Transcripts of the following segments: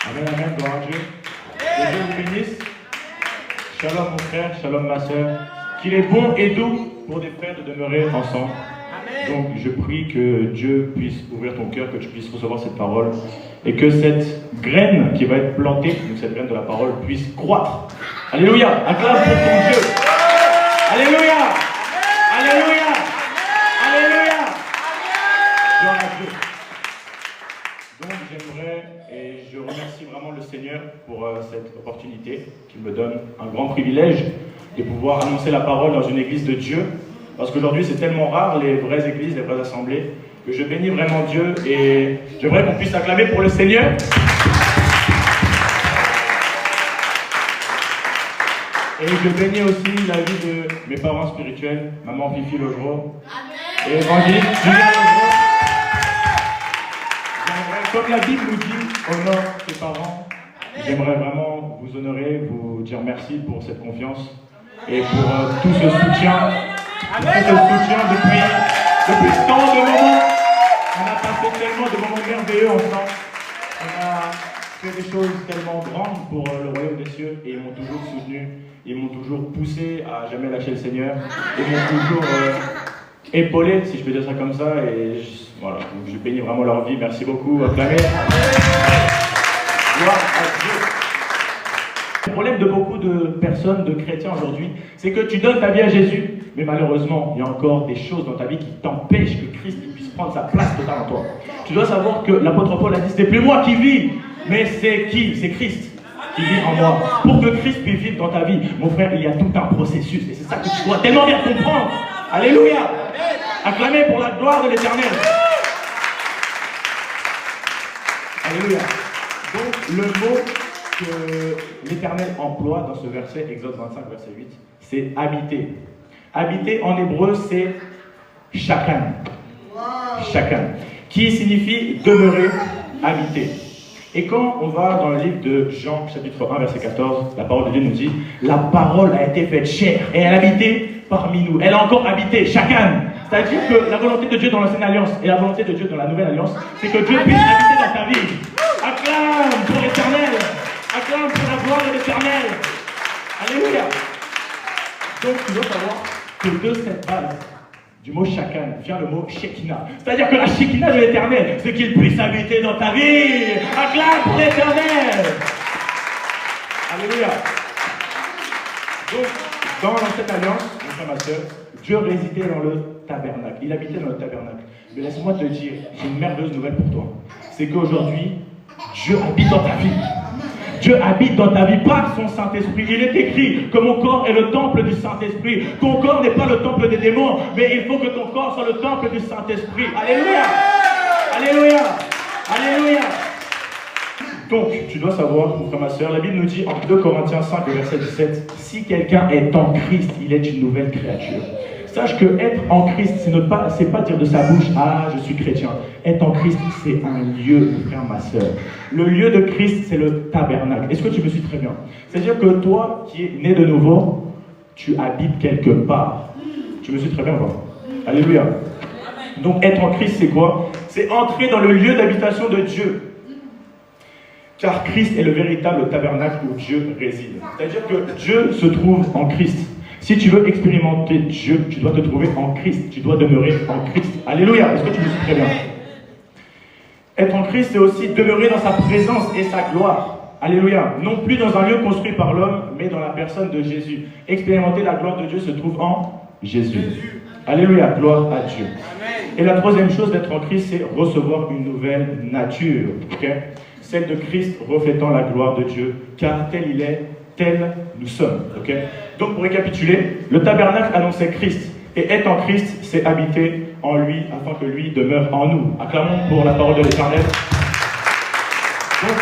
Amen, amen, gloire à Dieu. Que Dieu vous bénisse. Shalom mon frère, shalom ma soeur. Qu'il est bon et doux pour des frères de demeurer ensemble. Donc je prie que Dieu puisse ouvrir ton cœur, que tu puisses recevoir cette parole et que cette graine qui va être plantée, donc cette graine de la parole, puisse croître. Alléluia. Acclame pour ton Dieu. Alléluia. Alléluia. Alléluia. Gloire à Dieu. Donc j'aimerais et je remercie vraiment le Seigneur pour cette opportunité qui me donne un grand privilège de pouvoir annoncer la parole dans une église de Dieu. Parce qu'aujourd'hui, c'est tellement rare, les vraies églises, les vraies assemblées, que je bénis vraiment Dieu et j'aimerais qu'on puisse acclamer pour le Seigneur. Et je bénis aussi la vie de mes parents spirituels, maman Fifi Lojero et évangéliste Julien Lojero. Comme la Bible nous dit, honore tes parents. J'aimerais vraiment vous honorer, vous dire merci pour cette confiance et pour tout ce soutien. Tout ce soutien depuis tant de moments. On a passé tellement de moments merveilleux ensemble. On a fait des choses tellement grandes pour le royaume des cieux et ils m'ont toujours soutenu. Ils m'ont toujours poussé à jamais lâcher le Seigneur. Ils m'ont toujours épaulé, si je peux dire ça comme ça. Et voilà, donc je bénis vraiment leur vie. Merci beaucoup. Acclamez. Gloire à Dieu. Le problème de beaucoup de personnes, de chrétiens aujourd'hui, c'est que tu donnes ta vie à Jésus, mais malheureusement, il y a encore des choses dans ta vie qui t'empêchent que Christ puisse prendre sa place totale en toi. Tu dois savoir que l'apôtre Paul a dit, ce n'est plus moi qui vis, mais c'est qui? C'est Christ qui vit en moi. Pour que Christ puisse vivre dans ta vie, mon frère, il y a tout un processus, et c'est ça que tu dois tellement bien comprendre. Alléluia. Acclamez pour la gloire de l'Éternel. Alléluia. Donc, le mot que l'Éternel emploie dans ce verset, Exode 25, verset 8, c'est habiter. Habiter en hébreu, c'est shakan. Shakan. Qui signifie demeurer, habiter. Et quand on va dans le livre de Jean, chapitre 1, verset 14, la parole de Dieu nous dit, la parole a été faite chair et elle a habité parmi nous. Elle a encore habité, shakan. C'est-à-dire que la volonté de Dieu dans l'ancienne alliance et la volonté de Dieu dans la nouvelle alliance, c'est que Dieu puisse habiter dans ta vie. Acclame pour l'Éternel. Acclame pour la gloire de l'Éternel. Alléluia. Donc tu dois savoir que de cette base du mot shakan vient le mot Shekinah. C'est-à-dire que la Shekinah de l'Éternel, c'est qu'il puisse habiter dans ta vie. Acclame pour l'Éternel. Alléluia. Donc, dans l'ancienne alliance, mon frère, ma soeur, Dieu résidait dans le tabernacle. Il habitait dans le tabernacle. Mais laisse-moi te dire, j'ai une merveilleuse nouvelle pour toi. C'est qu'aujourd'hui, Dieu habite dans ta vie. Dieu habite dans ta vie par son Saint-Esprit. Il est écrit que mon corps est le temple du Saint-Esprit. Ton corps n'est pas le temple des démons, mais il faut que ton corps soit le temple du Saint-Esprit. Alléluia. Alléluia. Alléluia. Donc, tu dois savoir, mon frère, ma soeur, la Bible nous dit en 2 Corinthiens 5, verset 17, si quelqu'un est en Christ, il est une nouvelle créature. Sache que être en Christ, c'est pas dire de sa bouche, ah, je suis chrétien. Être en Christ, c'est un lieu, mon frère, ma soeur. Le lieu de Christ, c'est le tabernacle. Est-ce que tu me suis très bien? C'est-à-dire que toi, qui es né de nouveau, tu habites quelque part. Tu me suis très bien, quoi. Alléluia. Donc, être en Christ, c'est quoi? C'est entrer dans le lieu d'habitation de Dieu. Car Christ est le véritable tabernacle où Dieu réside. C'est-à-dire que Dieu se trouve en Christ. Si tu veux expérimenter Dieu, tu dois te trouver en Christ. Tu dois demeurer en Christ. Alléluia. Est-ce que tu me suis très bien? Être en Christ, c'est aussi demeurer dans sa présence et sa gloire. Alléluia. Non plus dans un lieu construit par l'homme, mais dans la personne de Jésus. Expérimenter la gloire de Dieu se trouve en Jésus. Alléluia. Gloire à Dieu. Et la troisième chose d'être en Christ, c'est recevoir une nouvelle nature. Okay? Celle de Christ reflétant la gloire de Dieu. Car tel il est, tel nous sommes. Okay? Donc pour récapituler, le tabernacle annonçait Christ. Et être en Christ, c'est habiter en lui, afin que lui demeure en nous. Acclamons pour la parole de l'Éternel. Donc,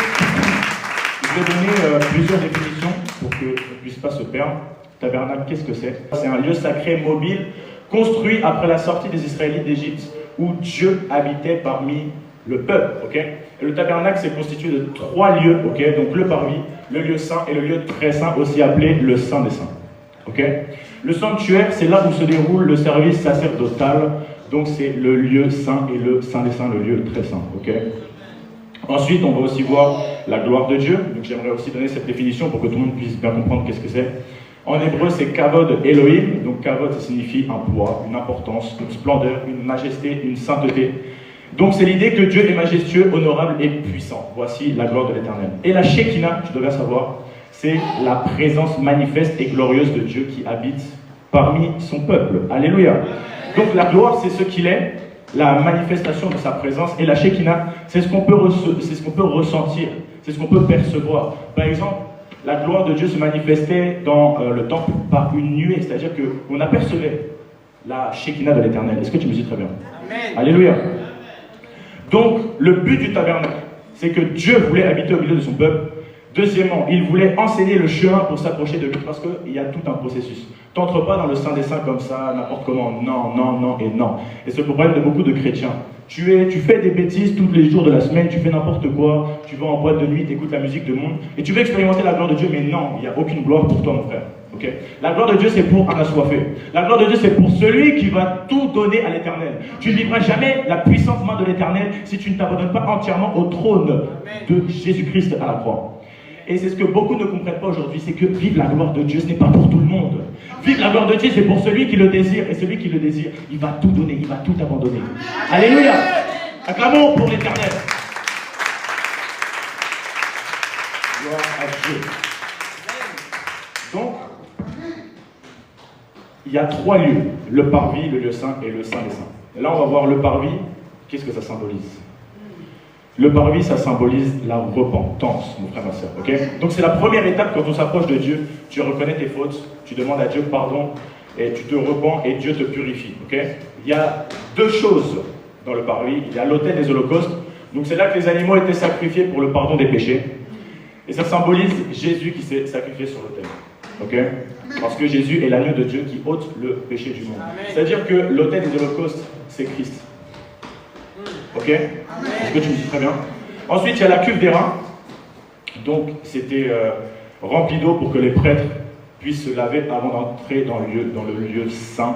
je vais donner plusieurs définitions pour qu'on ne puisse pas se perdre. Tabernacle, qu'est-ce que c'est? C'est un lieu sacré mobile, construit après la sortie des Israélites d'Égypte, où Dieu habitait parmi le peuple. Okay? Et le tabernacle, c'est constitué de 3 lieux. Okay? Donc le parvis, le lieu saint et le lieu très saint, aussi appelé le Saint des Saints. Okay? Le sanctuaire, c'est là où se déroule le service sacerdotal. Donc c'est le lieu saint et le Saint des Saints, le lieu très saint. Okay? Ensuite, on va aussi voir la gloire de Dieu. Donc j'aimerais aussi donner cette définition pour que tout le monde puisse bien comprendre qu'est-ce que c'est. En hébreu, c'est kavod Elohim. Donc kavod, ça signifie un poids, une importance, une splendeur, une majesté, une sainteté. Donc c'est l'idée que Dieu est majestueux, honorable et puissant. Voici la gloire de l'Éternel. Et la Shekinah, tu devrais savoir, c'est la présence manifeste et glorieuse de Dieu qui habite parmi son peuple. Alléluia. Donc la gloire, c'est ce qu'il est, la manifestation de sa présence. Et la Shekinah, c'est ce qu'on peut ressentir, c'est ce qu'on peut percevoir. Par exemple, la gloire de Dieu se manifestait dans le temple par une nuée, c'est-à-dire qu'on apercevait la Shekinah de l'Éternel. Est-ce que tu me dis très bien? Amen. Alléluia. Donc, le but du tabernacle, c'est que Dieu voulait habiter au milieu de son peuple. Deuxièmement, il voulait enseigner le chemin pour s'approcher de lui, parce qu'il y a tout un processus. Tu n'entres pas dans le Saint des Saints comme ça, n'importe comment. Non, non, non et non. Et c'est le problème de beaucoup de chrétiens. Tu fais des bêtises tous les jours de la semaine, tu fais n'importe quoi, tu vas en boîte de nuit, tu écoutes la musique de monde, et tu veux expérimenter la gloire de Dieu, mais non, il n'y a aucune gloire pour toi, mon frère. Okay? La gloire de Dieu, c'est pour un assoiffé. La gloire de Dieu, c'est pour celui qui va tout donner à l'Éternel. Tu ne vivras jamais la puissante main de l'Éternel si tu ne t'abandonnes pas entièrement au trône de Jésus-Christ à la croix. Et c'est ce que beaucoup ne comprennent pas aujourd'hui, c'est que vivre la gloire de Dieu, ce n'est pas pour tout le monde. Vivre la gloire de Dieu, c'est pour celui qui le désire. Et celui qui le désire, il va tout donner, il va tout abandonner. Alléluia. Acclamons pour l'Éternel. Gloire à Dieu. Donc, il y a 3 lieux. Le parvis, le lieu saint et le saint des saints. Et là, on va voir le parvis. Qu'est-ce que ça symbolise? Le parvis, ça symbolise la repentance, mon frère, ma soeur. Okay? Donc c'est la première étape quand on s'approche de Dieu. Tu reconnais tes fautes, tu demandes à Dieu pardon, et tu te repens et Dieu te purifie. Okay? Il y a 2 choses dans le parvis. Il y a l'autel des holocaustes. Donc c'est là que les animaux étaient sacrifiés pour le pardon des péchés. Et ça symbolise Jésus qui s'est sacrifié sur l'autel. Okay? Parce que Jésus est l'agneau de Dieu qui ôte le péché du monde. C'est-à-dire que l'autel des holocaustes, c'est Christ. Ok? Est-ce que tu me dis très bien? Ensuite, il y a la cuve d'airain. Donc, c'était rempli d'eau pour que les prêtres puissent se laver avant d'entrer dans le lieu saint.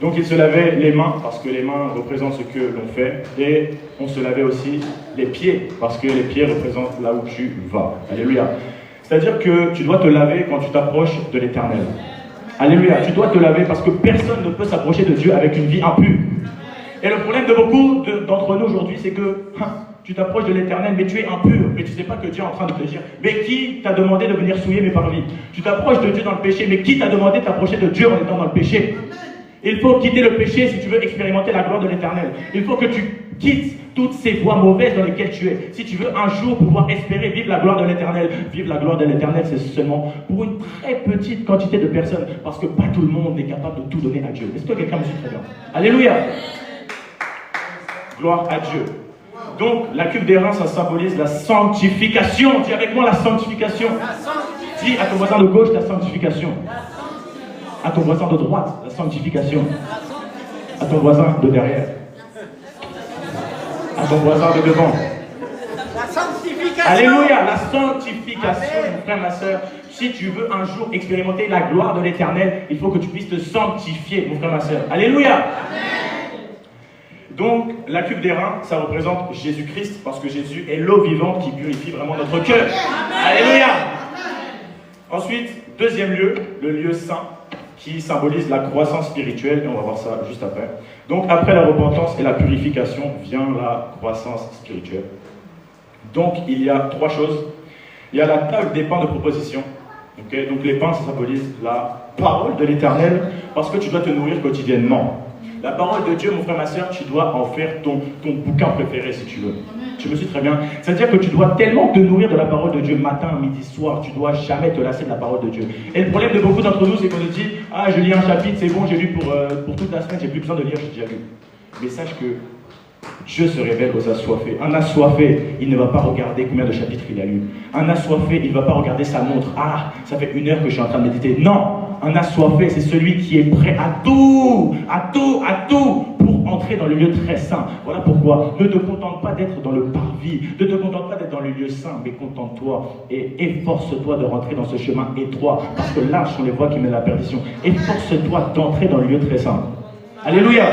Donc, ils se lavaient les mains, parce que les mains représentent ce que l'on fait. Et on se lavait aussi les pieds, parce que les pieds représentent là où tu vas. Alléluia. C'est-à-dire que tu dois te laver quand tu t'approches de l'Éternel. Alléluia. Tu dois te laver parce que personne ne peut s'approcher de Dieu avec une vie impure. Et le problème de beaucoup d'entre nous aujourd'hui, c'est que tu t'approches de l'Éternel, mais tu es impur. Mais tu ne sais pas que Dieu est en train de te dire, mais qui t'a demandé de venir souiller mes parvis? Tu t'approches de Dieu dans le péché, mais qui t'a demandé de t'approcher de Dieu en étant dans le péché? Il faut quitter le péché si tu veux expérimenter la gloire de l'Éternel. Il faut que tu quittes toutes ces voies mauvaises dans lesquelles tu es. Si tu veux un jour pouvoir espérer vivre la gloire de l'Éternel, vivre la gloire de l'Éternel, c'est seulement pour une très petite quantité de personnes, parce que pas tout le monde est capable de tout donner à Dieu. Est-ce que quelqu'un me suit très bien? Alléluia. Gloire à Dieu. Donc, la cuve d'airain, ça symbolise la sanctification. Dis avec moi la sanctification. Dis à ton voisin de gauche la sanctification. À ton voisin de droite, la sanctification. À ton voisin de derrière. À ton voisin de devant. La sanctification. Alléluia, la sanctification, mon frère, ma soeur. Si tu veux un jour expérimenter la gloire de l'Éternel, il faut que tu puisses te sanctifier, mon frère, ma soeur. Alléluia. Amen. Donc, la cuve d'airain, ça représente Jésus-Christ, parce que Jésus est l'eau vivante qui purifie vraiment notre cœur. Alléluia. Ensuite, deuxième lieu, le lieu saint, qui symbolise la croissance spirituelle, et on va voir ça juste après. Donc, après la repentance et la purification, vient la croissance spirituelle. Donc, il y a 3 choses. Il y a la table des pains de proposition. Okay? Donc, les pains, ça symbolise la parole de l'Éternel, parce que tu dois te nourrir quotidiennement. La parole de Dieu, mon frère, ma soeur, tu dois en faire ton bouquin préféré, si tu veux. Tu me suis très bien. C'est-à-dire que tu dois tellement te nourrir de la parole de Dieu, matin, midi, soir, tu ne dois jamais te lasser de la parole de Dieu. Et le problème de beaucoup d'entre nous, c'est qu'on nous dit, ah, je lis un chapitre, c'est bon, j'ai lu pour toute la semaine, j'ai plus besoin de lire, j'ai déjà lu. Mais sache que Dieu se révèle aux assoiffés. Un assoiffé, il ne va pas regarder combien de chapitres il a lu. Un assoiffé, il ne va pas regarder sa montre. Ah, ça fait 1 heure que je suis en train de méditer. Non, un assoiffé, c'est celui qui est prêt à tout pour entrer dans le lieu très saint. Voilà pourquoi ne te contente pas d'être dans le parvis, ne te contente pas d'être dans le lieu saint, mais contente-toi et efforce-toi de rentrer dans ce chemin étroit, parce que larges sont les voies qui mènent à la perdition. Efforce-toi d'entrer dans le lieu très saint. Alléluia.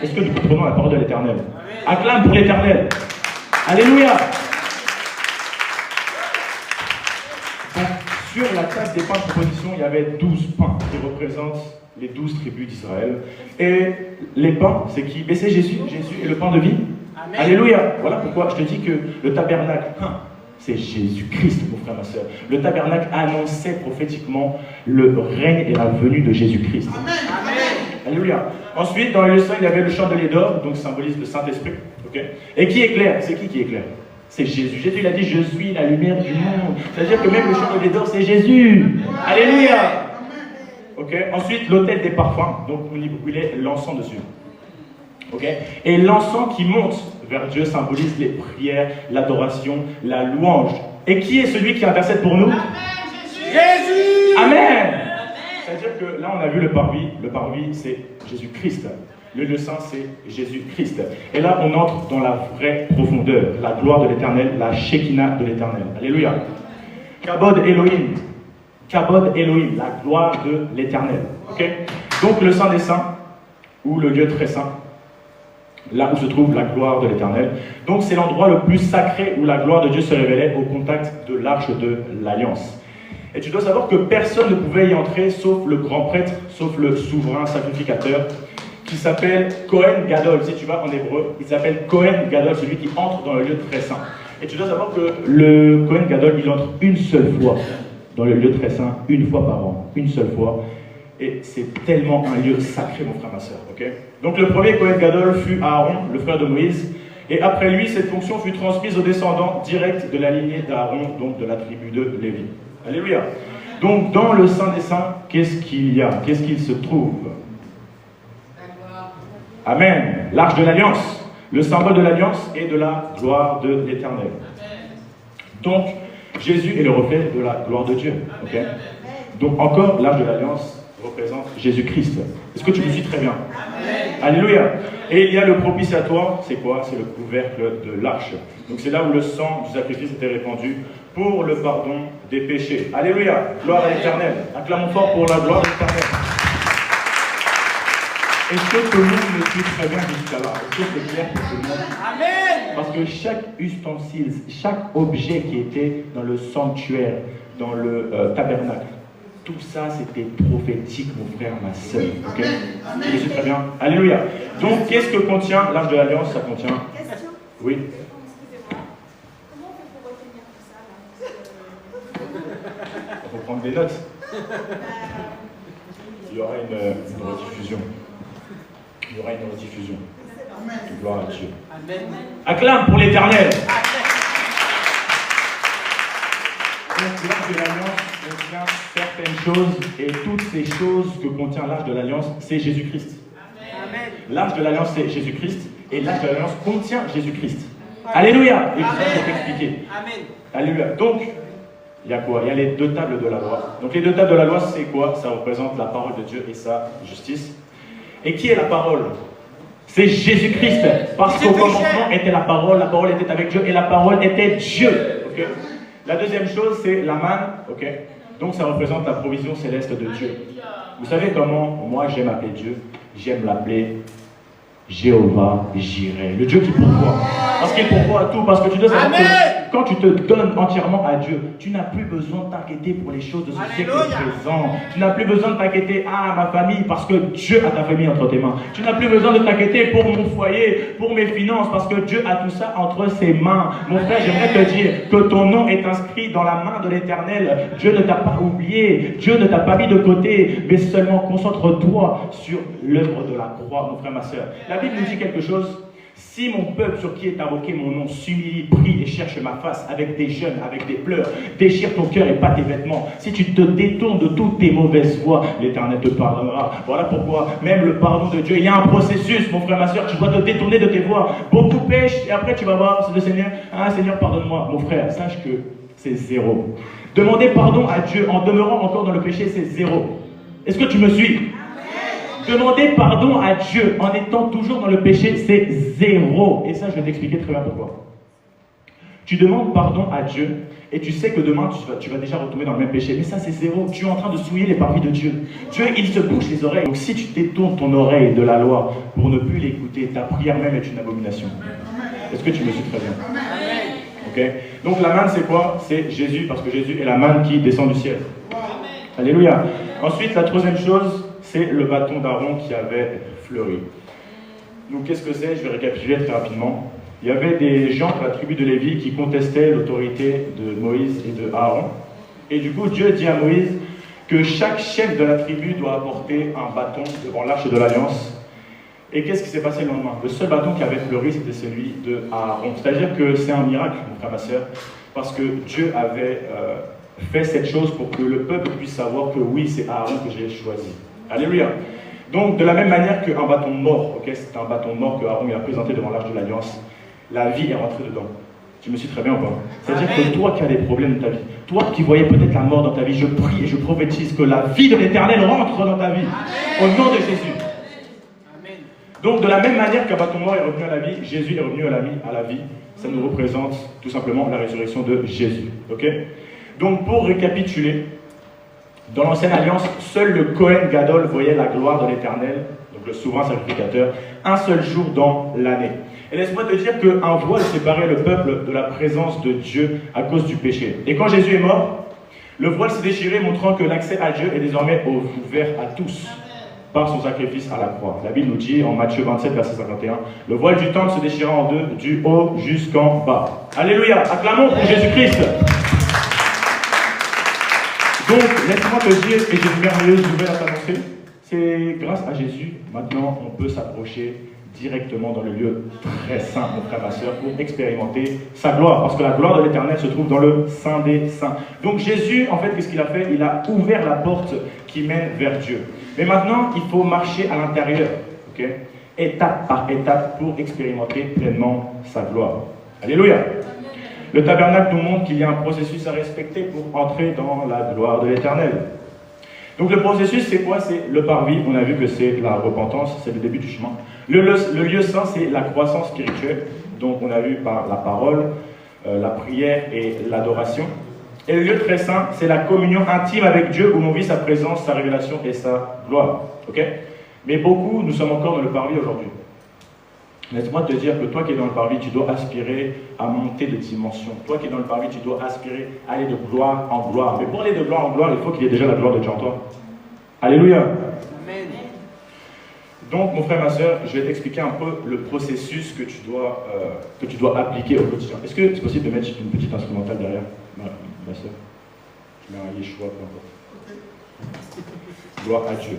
Est-ce que nous comprenons la parole de l'Éternel? Acclame pour l'Éternel. Alléluia. Sur la table des pains de proposition, il y avait 12 pains qui représentent les 12 tribus d'Israël. Et les pains, c'est qui? Ben, c'est Jésus. Jésus est le pain de vie. Amen. Alléluia. Voilà pourquoi je te dis que le tabernacle, c'est Jésus-Christ, mon frère, ma soeur. Le tabernacle annonçait prophétiquement le règne et la venue de Jésus-Christ. Amen. Alléluia. Ensuite, dans le sein, il y avait le chandelier d'or, donc symbolise le Saint-Esprit. Okay. Et qui éclaire? C'est qui éclaire? C'est Jésus. Jésus, il a dit, je suis la lumière du monde. C'est-à-dire que même le chandelier d'or, c'est Jésus. Alléluia. Okay. Ensuite, l'autel des parfums, donc il est l'encens dessus. Okay. Et l'encens qui monte vers Dieu symbolise les prières, l'adoration, la louange. Et qui est celui qui intercède pour nous? Jésus. Amen. C'est-à-dire que là, on a vu le parvis. Le parvis, c'est Jésus-Christ. Le lieu saint, c'est Jésus-Christ. Et là, on entre dans la vraie profondeur, la gloire de l'Éternel, la Shekinah de l'Éternel. Alléluia. Kabod Elohim. Kabod Elohim, la gloire de l'Éternel. Okay. Donc, le Saint des Saints, ou le lieu très saint, là où se trouve la gloire de l'Éternel. Donc, c'est l'endroit le plus sacré où la gloire de Dieu se révélait au contact de l'arche de l'Alliance. Et tu dois savoir que personne ne pouvait y entrer sauf le grand prêtre, sauf le souverain sacrificateur, qui s'appelle Kohen Gadol. Si tu vas en hébreu, il s'appelle Kohen Gadol, celui qui entre dans le lieu très saint. Et tu dois savoir que le Kohen Gadol, il entre une seule fois dans le lieu très saint, une fois par an, une seule fois. Et c'est tellement un lieu sacré, mon frère, ma soeur. Okay. Donc le premier Kohen Gadol fut Aaron, le frère de Moïse. Et après lui, cette fonction fut transmise aux descendants directs de la lignée d'Aaron, donc de la tribu de Lévi. Alléluia. Donc, dans le Saint des Saints, qu'est-ce qu'il y a? Qu'est-ce qu'il se trouve? Amen. L'arche de l'Alliance, le symbole de l'Alliance et de la gloire de l'Éternel. Donc, Jésus est le reflet de la gloire de Dieu. Okay. Donc, encore, l'arche de l'Alliance représente Jésus-Christ. Est-ce que tu me suis très bien? Alléluia. Et il y a le propitiatoire, c'est quoi? C'est le couvercle de l'arche. Donc c'est là où le sang du sacrifice était répandu pour le pardon des péchés. Alléluia. Gloire à l'Éternel. Acclamons fort pour la gloire de l'Éternel. Est-ce que tout le monde me suit très bien jusqu'à là? Est-ce que c'est clair pour tout le monde? Amen. Parce que chaque ustensile, chaque objet qui était dans le sanctuaire, dans le tabernacle, tout ça, c'était prophétique, mon frère, ma soeur. Okay? Je sais très bien. Alléluia. Donc, qu'est-ce que contient l'arche de l'Alliance? Ça contient... Question. Oui. Excusez-moi. Comment on fait pour retenir tout ça, là? Il faut prendre des notes. Il y aura une rediffusion. Il y aura une rediffusion. Gloire à Dieu. Amen. Acclame pour l'Éternel. Donc, l'arche de l'Alliance contient certaines choses, et toutes ces choses que contient l'arche de l'Alliance, c'est Jésus-Christ. L'arche de l'Alliance, c'est Jésus-Christ, et l'arche de l'Alliance contient Jésus-Christ. Alléluia. Et je vais t'expliquer. Alléluia. Donc, il y a quoi? Il y a les deux tables de la loi. Donc, les deux tables de la loi, c'est quoi? Ça représente la parole de Dieu et sa justice. Et qui est la parole? C'est Jésus-Christ. Parce qu'au commencement était la parole était avec Dieu, et la parole était Dieu. Okay. La deuxième chose, c'est la manne. Okay. Donc, ça représente la provision céleste de Dieu. Vous savez comment moi j'aime appeler Dieu? J'aime l'appeler Jéhovah Jireh, le Dieu qui pourvoit. Parce qu'il pourvoit à tout, parce que tu dois savoir que quand tu te donnes entièrement à Dieu, tu n'as plus besoin de t'inquiéter pour les choses de ce siècle présent. Tu n'as plus besoin de t'inquiéter, ma famille, parce que Dieu a ta famille entre tes mains. Tu n'as plus besoin de t'inquiéter pour mon foyer, pour mes finances, parce que Dieu a tout ça entre ses mains. Mon frère, j'aimerais te dire que ton nom est inscrit dans la main de l'Éternel. Dieu ne t'a pas oublié, Dieu ne t'a pas mis de côté, mais seulement concentre-toi sur l'œuvre de la croix, mon frère, ma soeur. La Bible nous dit quelque chose. Si mon peuple sur qui est invoqué mon nom s'humilie, prie et cherche ma face avec des jeûnes, avec des pleurs, déchire ton cœur et pas tes vêtements. Si tu te détournes de toutes tes mauvaises voies, l'Éternel te pardonnera. Voilà pourquoi même le pardon de Dieu, il y a un processus, mon frère, ma soeur. Tu dois te détourner de tes voies. Beaucoup pêchent et après tu vas voir le Seigneur. Seigneur, pardonne-moi. Mon frère, sache que c'est zéro. Demander pardon à Dieu en demeurant encore dans le péché, c'est zéro. Est-ce que tu me suis? Demander pardon à Dieu en étant toujours dans le péché, c'est zéro. Et ça, je vais t'expliquer très bien pourquoi. Tu demandes pardon à Dieu et tu sais que demain, tu vas déjà retomber dans le même péché. Mais ça, c'est zéro. Tu es en train de souiller les parvis de Dieu. Dieu, il se bouche les oreilles. Donc si tu détournes ton oreille de la loi pour ne plus l'écouter, ta prière même est une abomination. Est-ce que tu me suis très bien? Okay? Donc la manne, c'est quoi? C'est Jésus, parce que Jésus est la manne qui descend du ciel. Alléluia. Ensuite, la troisième chose, c'est le bâton d'Aaron qui avait fleuri. Donc qu'est-ce que c'est? Je vais récapituler très rapidement. Il y avait des gens de la tribu de Lévi qui contestaient l'autorité de Moïse et de Aaron. Et du coup, Dieu dit à Moïse que chaque chef de la tribu doit apporter un bâton devant l'arche de l'Alliance. Et qu'est-ce qui s'est passé le lendemain? Le seul bâton qui avait fleuri, c'était celui de Aaron. C'est-à-dire que c'est un miracle, mon frère, ma soeur, parce que Dieu avait fait cette chose pour que le peuple puisse savoir que oui, c'est Aaron que j'ai choisi. Alléluia. Donc, de la même manière qu'un bâton mort, okay, c'est un bâton mort que Aaron a présenté devant l'arche de l'Alliance, la vie est rentrée dedans. Tu me suis très bien ou pas? C'est-à-dire que toi qui as des problèmes dans ta vie, toi qui voyais peut-être la mort dans ta vie, je prie et je prophétise que la vie de l'Éternel rentre dans ta vie. Au nom de Jésus. Donc de la même manière qu'un bâton mort est revenu à la vie, Jésus est revenu à la vie. Ça nous représente tout simplement la résurrection de Jésus. Okay? Donc pour récapituler, dans l'ancienne alliance, seul le Kohen Gadol voyait la gloire de l'Éternel, donc le souverain sacrificateur, un seul jour dans l'année. Et laisse-moi te dire qu'un voile séparait le peuple de la présence de Dieu à cause du péché. Et quand Jésus est mort, le voile s'est déchiré, montrant que l'accès à Dieu est désormais ouvert à tous par son sacrifice à la croix. La Bible nous dit en Matthieu 27, verset 51, « Le voile du temple se déchira en deux, du haut jusqu'en bas. » Alléluia, acclamons pour Jésus-Christ. Donc, laisse-moi te dire, et j'ai une merveilleuse nouvelle à t'annoncer, c'est grâce à Jésus, maintenant, on peut s'approcher directement dans le lieu très saint, mon frère, ma soeur, pour expérimenter sa gloire. Parce que la gloire de l'Éternel se trouve dans le Saint des Saints. Donc Jésus, en fait, qu'est-ce qu'il a fait? Il a ouvert la porte qui mène vers Dieu. Mais maintenant, il faut marcher à l'intérieur, okay? Étape par étape, pour expérimenter pleinement sa gloire. Alléluia! Le tabernacle nous montre qu'il y a un processus à respecter pour entrer dans la gloire de l'Éternel. Donc le processus, c'est quoi? C'est le parvis. On a vu que c'est la repentance, c'est le début du chemin. Le lieu saint, c'est la croissance spirituelle. Donc on a vu par la parole, la prière et l'adoration. Et le lieu très saint, c'est la communion intime avec Dieu où l'on vit sa présence, sa révélation et sa gloire. Okay? Mais beaucoup, nous sommes encore dans le parvis aujourd'hui. Laisse-moi te dire que toi qui es dans le parvis, tu dois aspirer à monter de dimension. Toi qui es dans le parvis, tu dois aspirer à aller de gloire en gloire. Mais pour aller de gloire en gloire, il faut qu'il y ait déjà la gloire de Dieu en toi. Alléluia. Amen. Donc, mon frère, ma soeur, je vais t'expliquer un peu le processus que tu dois appliquer au quotidien. Est-ce que c'est possible de mettre une petite instrumentale derrière, ma soeur? Je mets un Yeshua, peu importe. Gloire à Dieu.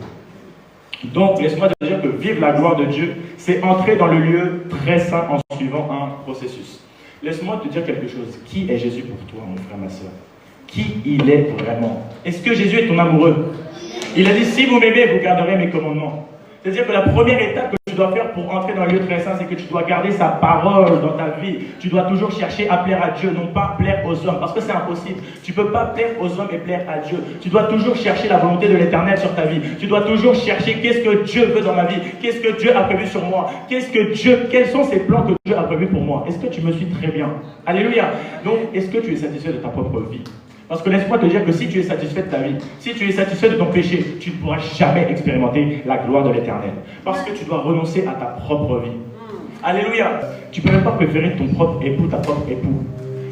Donc, laisse-moi te dire que vivre la gloire de Dieu, c'est entrer dans le lieu très saint en suivant un processus. Laisse-moi te dire quelque chose. Qui est Jésus pour toi, mon frère, ma soeur? Qui il est vraiment? Est-ce que Jésus est ton amoureux? Il a dit, si vous m'aimez, vous garderez mes commandements. C'est-à-dire que la première étape que tu dois faire pour entrer dans le lieu très saint, c'est que tu dois garder sa parole dans ta vie. Tu dois toujours chercher à plaire à Dieu, non pas plaire aux hommes, parce que c'est impossible. Tu ne peux pas plaire aux hommes et plaire à Dieu. Tu dois toujours chercher la volonté de l'Éternel sur ta vie. Tu dois toujours chercher qu'est-ce que Dieu veut dans ma vie, qu'est-ce que Dieu a prévu sur moi, quels sont ses plans que Dieu a prévus pour moi. Est-ce que tu me suis très bien? Alléluia. Donc, est-ce que tu es satisfait de ta propre vie? Parce que laisse-moi te dire que si tu es satisfait de ta vie, si tu es satisfait de ton péché, tu ne pourras jamais expérimenter la gloire de l'Éternel. Parce que tu dois renoncer à ta propre vie. Alléluia. Tu ne peux même pas préférer ton propre époux, ta propre époux.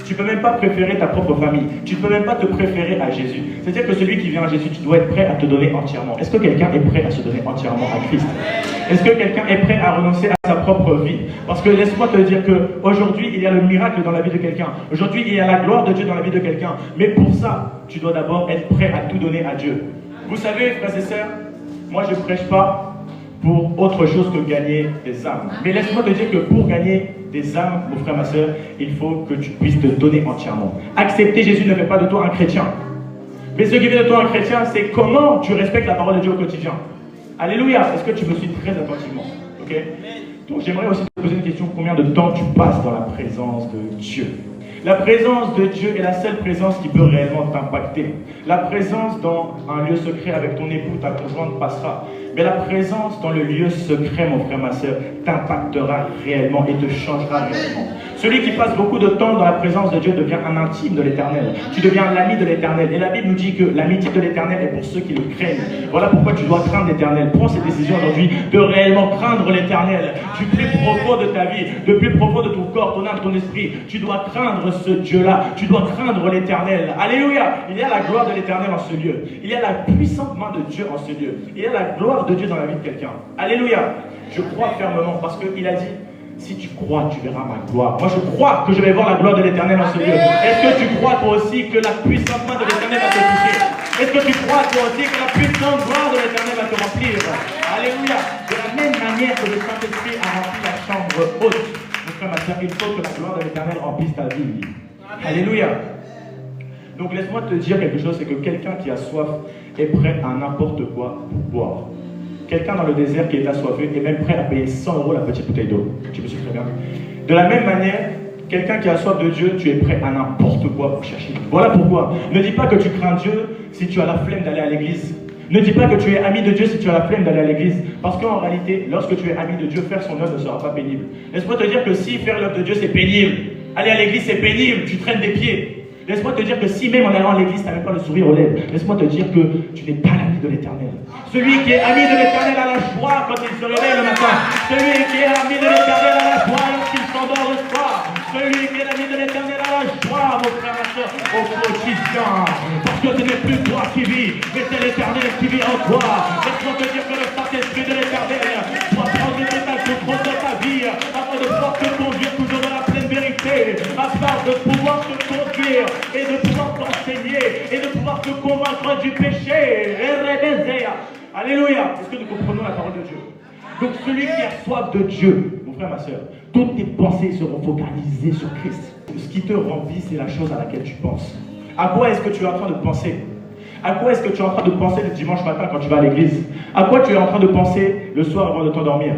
Tu ne peux même pas préférer ta propre famille. Tu ne peux même pas te préférer à Jésus. C'est-à-dire que celui qui vient à Jésus, tu dois être prêt à te donner entièrement. Est-ce que quelqu'un est prêt à se donner entièrement à Christ? Est-ce que quelqu'un est prêt à renoncer à sa propre vie? Parce que laisse-moi te dire qu'aujourd'hui, il y a le miracle dans la vie de quelqu'un. Aujourd'hui, il y a la gloire de Dieu dans la vie de quelqu'un. Mais pour ça, tu dois d'abord être prêt à tout donner à Dieu. Vous savez, frères et sœurs, moi je ne prêche pas pour autre chose que gagner des âmes. Mais laisse-moi te dire que pour gagner des âmes, mon frère, ma soeur, il faut que tu puisses te donner entièrement. Accepter Jésus ne fait pas de toi un chrétien. Mais ce qui fait de toi un chrétien, c'est comment tu respectes la parole de Dieu au quotidien. Alléluia. Est-ce que tu me suis très attentivement? Ok. Donc j'aimerais aussi te poser une question. Combien de temps tu passes dans la présence de Dieu? La présence de Dieu est la seule présence qui peut réellement t'impacter. La présence dans un lieu secret avec ton époux, ta conjointe passera. Mais la présence dans le lieu secret, mon frère, ma soeur, t'impactera réellement et te changera réellement. Celui qui passe beaucoup de temps dans la présence de Dieu devient un intime de l'Éternel. Tu deviens l'ami de l'Éternel. Et la Bible nous dit que l'amitié de l'Éternel est pour ceux qui le craignent. Voilà pourquoi tu dois craindre l'Éternel. Prends cette décision aujourd'hui de réellement craindre l'Éternel. Du plus profond de ta vie, du plus profond de ton corps, ton âme, ton esprit. Tu dois craindre ce Dieu-là. Tu dois craindre l'Éternel. Alléluia. Il y a la gloire de l'Éternel en ce lieu. Il y a la puissante main de Dieu en ce lieu. Il y a la gloire de Dieu dans la vie de quelqu'un. Alléluia. Je crois fermement parce qu'il a dit, si tu crois, tu verras ma gloire. Moi, je crois que je vais voir la gloire de l'Éternel en ce lieu. Est-ce que tu crois toi aussi que la puissante main de l'Éternel va te toucher? Est-ce que tu crois toi aussi que la puissante gloire de l'Éternel va te remplir? Alléluia. De la même manière que le Saint-Esprit a rempli la chambre haute, mon frère, ma soeur, il faut que la gloire de l'Éternel remplisse ta vie. Alléluia. Donc laisse-moi te dire quelque chose, c'est que quelqu'un qui a soif est prêt à n'importe quoi pour boire. Quelqu'un dans le désert qui est assoiffé est même prêt à payer 100 € la petite bouteille d'eau. Tu me suis très bien. De la même manière, quelqu'un qui a soif de Dieu, tu es prêt à n'importe quoi pour chercher. Voilà pourquoi. Ne dis pas que tu crains Dieu si tu as la flemme d'aller à l'église. Ne dis pas que tu es ami de Dieu si tu as la flemme d'aller à l'église. Parce qu'en réalité, lorsque tu es ami de Dieu, faire son œuvre ne sera pas pénible. Laisse-moi te dire que si faire l'œuvre de Dieu c'est pénible, aller à l'église c'est pénible, tu traînes des pieds. Laisse-moi te dire que si même en allant à l'église, tu n'as même pas le sourire aux lèvres, laisse-moi te dire que tu n'es pas l'ami de l'Éternel. Celui qui est ami de l'Éternel a la joie quand il se réveille le matin. Celui qui est ami de l'Éternel a la joie lorsqu'il s'endort le soir. Celui qui est ami de l'Éternel a la joie, mon frère, ma soeur, au quotidien. Parce que ce n'est plus toi qui vis, mais c'est l'Éternel qui vit en toi. Laisse-moi te dire que le Saint-Esprit de l'Éternel doit prendre total contrôle de ta vie afin de pouvoir te conduire toujours dans la pleine vérité, afin de pouvoir te conduire et de pouvoir t'enseigner et de pouvoir te convaincre du péché. Alléluia. Est-ce que nous comprenons la parole de Dieu? Donc celui qui a soif de Dieu, mon frère, ma soeur, toutes tes pensées seront focalisées sur Christ. Ce qui te remplit, c'est la chose à laquelle tu penses. À quoi est-ce que tu es en train de penser? À quoi est-ce que tu es en train de penser le dimanche matin quand tu vas à l'église? À quoi tu es en train de penser le soir avant de t'endormir?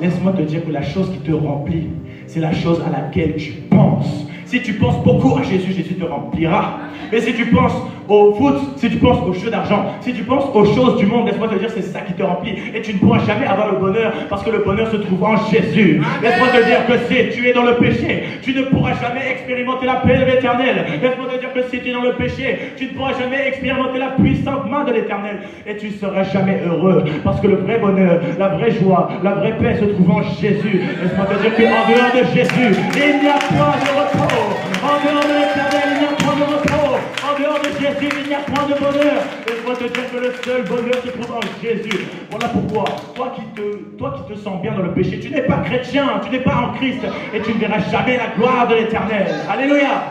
Laisse-moi te dire que la chose qui te remplit, c'est la chose à laquelle tu penses. Si tu penses beaucoup à Jésus, Jésus te remplira. Mais si tu penses au foot, si tu penses aux jeux d'argent, si tu penses aux choses du monde, laisse-moi te dire c'est ça qui te remplit. Et tu ne pourras jamais avoir le bonheur parce que le bonheur se trouve en Jésus. Laisse-moi te dire que si tu es dans le péché, tu ne pourras jamais expérimenter la paix de l'Éternel. Laisse-moi te dire que si tu es dans le péché, tu ne pourras jamais expérimenter la puissante main de l'Éternel. Et tu ne seras jamais heureux parce que le vrai bonheur, la vraie joie, la vraie paix se trouve en Jésus. Laisse-moi te dire qu'en dehors de Jésus, il n'y a point de repos. En dehors de l'Éternel, il n'y a point de repos. En dehors de Jésus, il n'y a point de bonheur. Laisse-moi te dire que le seul bonheur se trouve en Jésus. Voilà pourquoi, toi qui te sens bien dans le péché, tu n'es pas chrétien, tu n'es pas en Christ et tu ne verras jamais la gloire de l'Éternel. Alléluia.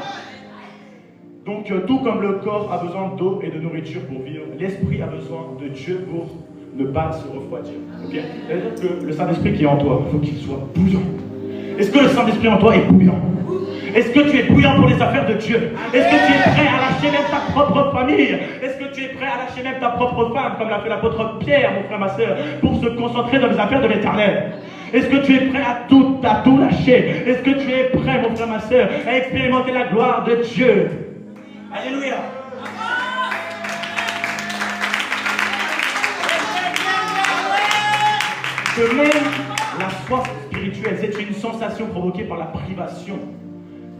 Donc, tout comme le corps a besoin d'eau et de nourriture pour vivre, l'esprit a besoin de Dieu pour ne pas se refroidir. Okay? C'est-à-dire que le Saint-Esprit qui est en toi, il faut qu'il soit bouillant. Est-ce que le Saint-Esprit en toi est bouillant? Est-ce que tu es bouillant pour les affaires de Dieu? Est-ce que tu es prêt à lâcher même ta propre famille? Est-ce que tu es prêt à lâcher même ta propre femme, comme l'a fait l'apôtre Pierre, mon frère, ma soeur, pour se concentrer dans les affaires de l'Éternel? Est-ce que tu es prêt à tout lâcher? Est-ce que tu es prêt, mon frère, ma soeur, à expérimenter la gloire de Dieu? Alléluia. Que même la soif spirituelle, c'est une sensation provoquée par la privation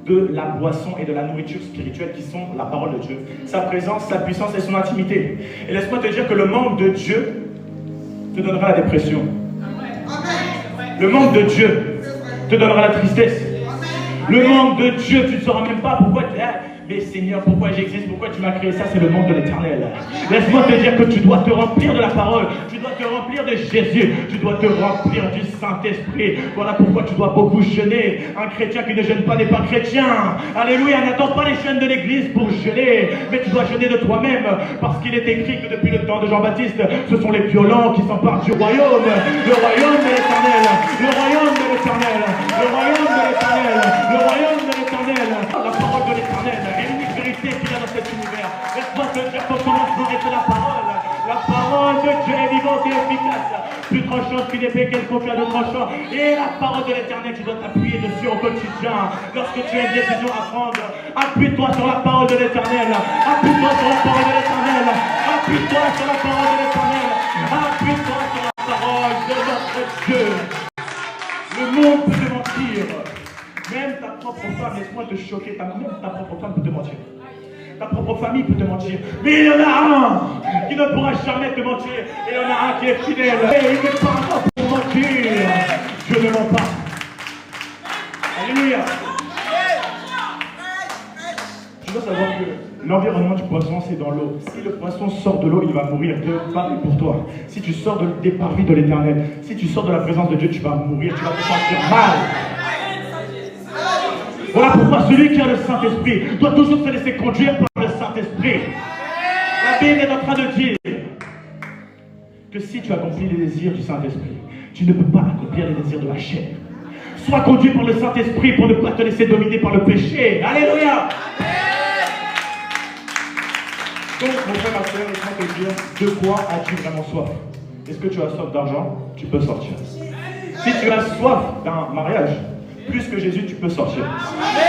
de la boisson et de la nourriture spirituelle qui sont la parole de Dieu, sa présence, sa puissance et son intimité. Et laisse-moi te dire que le manque de Dieu te donnera la dépression. Le manque de Dieu te donnera la tristesse. Le manque de Dieu, tu ne sauras même pas pourquoi tu es là. Mais Seigneur, pourquoi j'existe? Pourquoi tu m'as créé ça? C'est le manque de l'Éternel. Laisse-moi te dire que tu dois te remplir de la parole. Tu dois te remplir de Jésus. Tu dois te remplir du Saint-Esprit. Voilà pourquoi tu dois beaucoup jeûner. Un chrétien qui ne jeûne pas n'est pas chrétien. Alléluia, n'attends pas les jeûnes de l'église pour jeûner. Mais tu dois jeûner de toi-même. Parce qu'il est écrit que depuis le temps de Jean-Baptiste, ce sont les violents qui s'emparent du royaume. Le royaume de l'Éternel. Le royaume de l'Éternel. Le royaume de l'Éternel. Le royaume de l'Éternel. La parole de l'Éternel. L'unique vérité qu'il y a dans cet univers. Laisse-moi te dire qu'on commence à connaître la parole. La parole de Dieu est vivante et efficace. Plus tranchante qu'une épée quelconque à de tranchant. Et la parole de l'Éternel, tu dois t'appuyer dessus au quotidien. Lorsque tu as une décision à prendre, appuie-toi sur la parole de l'Éternel. Appuie-toi sur la parole de l'Éternel. Appuie-toi sur la parole de l'Éternel. Appuie-toi sur la parole de notre Dieu. Le monde peut te mentir. Même ta propre femme, laisse-moi te choquer, même ta propre femme peut te mentir. Ta propre famille peut te mentir. Mais il y en a un qui ne pourra jamais te mentir. Et il y en a un qui est fidèle. Et il n'est pas là pour mentir. Je ne mens pas. Alléluia. Tu dois savoir que l'environnement du poisson, c'est dans l'eau. Si le poisson sort de l'eau, il va mourir de par et pour toi. Si tu sors des parvis de l'Éternel, si tu sors de la présence de Dieu, tu vas mourir, tu vas te sentir mal. Voilà pourquoi celui qui a le Saint-Esprit doit toujours se laisser conduire par le Saint-Esprit. La Bible est en train de dire que si tu accomplis les désirs du Saint-Esprit, tu ne peux pas accomplir les désirs de la chair. Sois conduit par le Saint-Esprit pour ne pas te laisser dominer par le péché. Alléluia. Donc, mon frère, ma soeur, laisse-moi te dire de quoi as-tu vraiment soif? Est-ce que tu as soif d'argent? Tu peux sortir. Si tu as soif d'un mariage, plus que Jésus, tu peux sortir.